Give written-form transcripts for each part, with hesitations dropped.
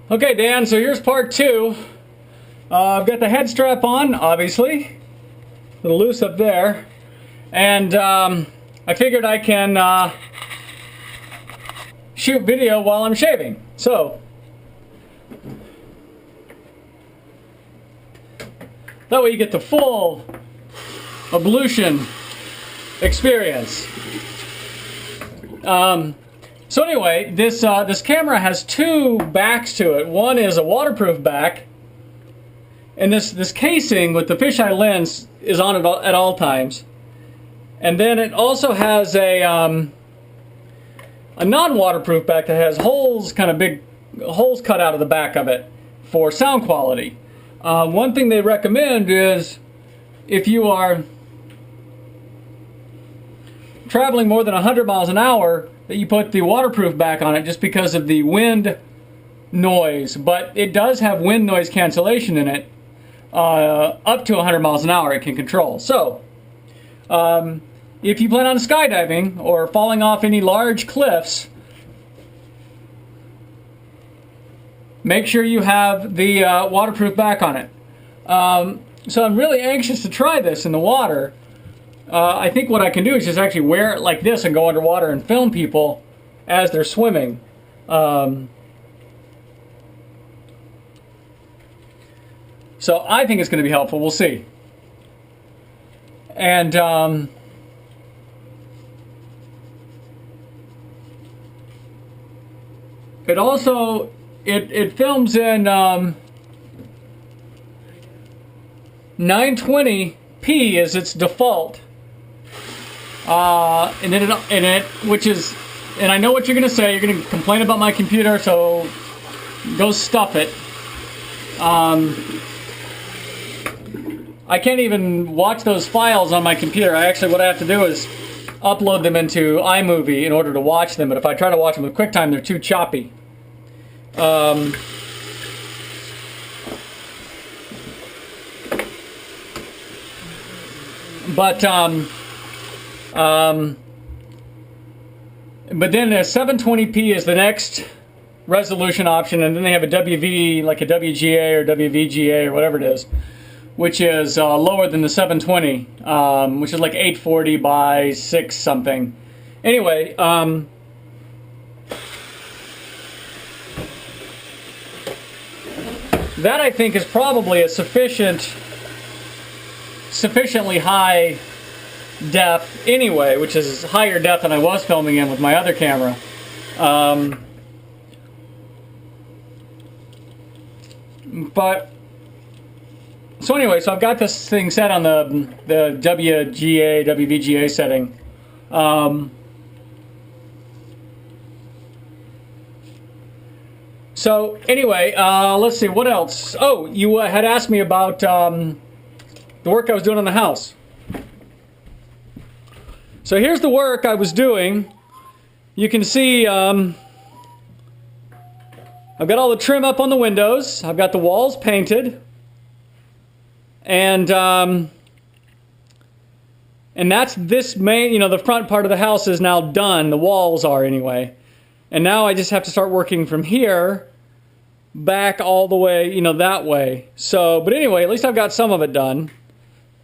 Okay, Dan, so here's part two. I've got the head strap on, obviously. A little loose up there. And I figured I can shoot video while I'm shaving. So, that way you get the full ablution experience. So anyway, this camera has two backs to it. One is a waterproof back, and this casing with the fisheye lens is on it at all times. And then it also has a non-waterproof back that has holes, kind of big holes cut out of the back of it for sound quality. One thing they recommend is if you are traveling more than 100 miles an hour, that you put the waterproof back on it just because of the wind noise. But it does have wind noise cancellation in it. Up to 100 miles an hour it can control. So, if you plan on skydiving or falling off any large cliffs, make sure you have the waterproof back on it. So I'm really anxious to try this in the water. I think what I can do is just actually wear it like this and go underwater and film people as they're swimming. So I think it's going to be helpful. We'll see. And it also it films in 920p is its default. And I know what you're going to say. You're going to complain about my computer, so go stuff it. I can't even watch those files on my computer. What I have to do is upload them into iMovie in order to watch them. But if I try to watch them with QuickTime, they're too choppy. But then a 720p is the next resolution option, and then they have a WV, like a WGA or WVGA or whatever it is, which is lower than the 720, which is like 840 by 6 something. Anyway, that I think is probably a sufficiently high def anyway, which is higher def than I was filming in with my other camera. So I've got this thing set on the WGA, WVGA setting. So anyway, let's see, what else? Oh, you had asked me about the work I was doing on the house. So here's the work I was doing. You can see I've got all the trim up on the windows. I've got the walls painted. And that's this main, the front part of the house is now done. The walls are anyway. And now I just have to start working from here back all the way, that way. So, but anyway, at least I've got some of it done.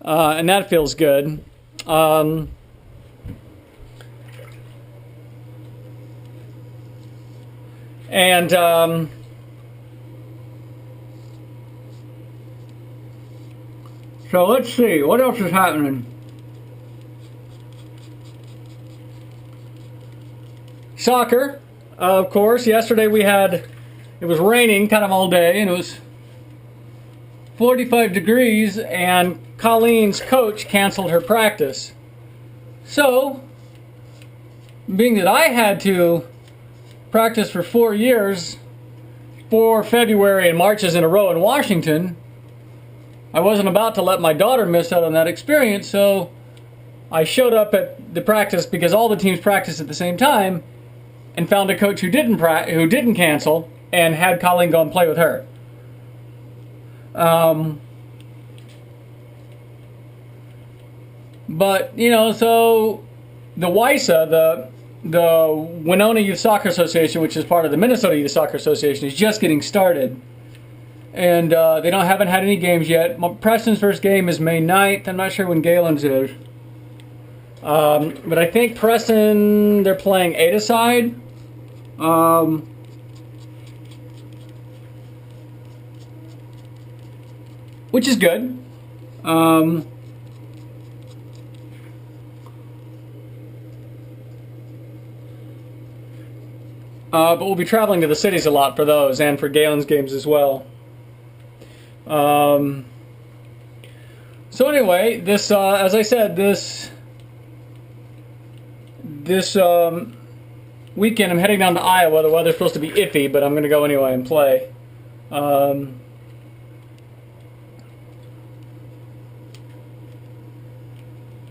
And that feels good. So let's see, what else is happening? Soccer, of course. Yesterday it was raining kind of all day, and it was 45 degrees, and Colleen's coach canceled her practice. So, being that I had to practice for 4 years, 4 February and Marches in a row in Washington, I wasn't about to let my daughter miss out on that experience, so I showed up at the practice because all the teams practiced at the same time, and found a coach who didn't cancel, and had Colleen go and play with her. But so the WISA, the Winona Youth Soccer Association, which is part of the Minnesota Youth Soccer Association, is just getting started. And they haven't had any games yet. Preston's first game is May 9th. I'm not sure when Galen's is. But I think Preston, they're playing 8-a-side. Which is good. But we'll be traveling to the cities a lot for those, and for Galen's games as well. So anyway, this, as I said, this weekend I'm heading down to Iowa. The weather's supposed to be iffy, but I'm going to go anyway and play.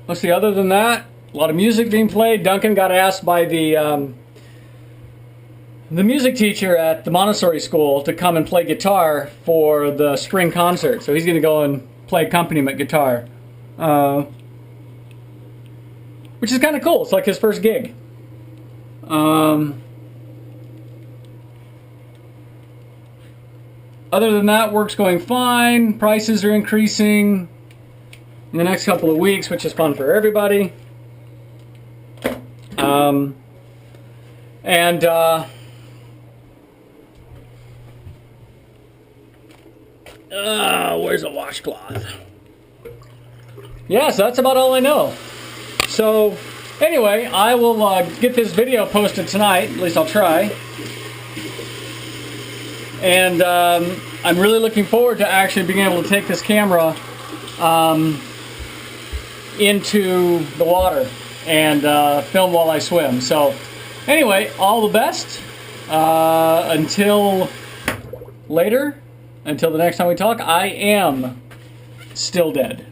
Let's see, other than that, a lot of music being played. Duncan got asked by the music teacher at the Montessori school to come and play guitar for the spring concert. So he's going to go and play accompaniment guitar. Which is kind of cool. It's like his first gig. Other than that, work's going fine. Prices are increasing in the next couple of weeks, which is fun for everybody. Where's a washcloth? Yeah, so that's about all I know. So, anyway, I will get this video posted tonight. At least I'll try. And I'm really looking forward to actually being able to take this camera into the water and film while I swim. So, anyway, all the best. Until later. Until the next time we talk, I am still dead.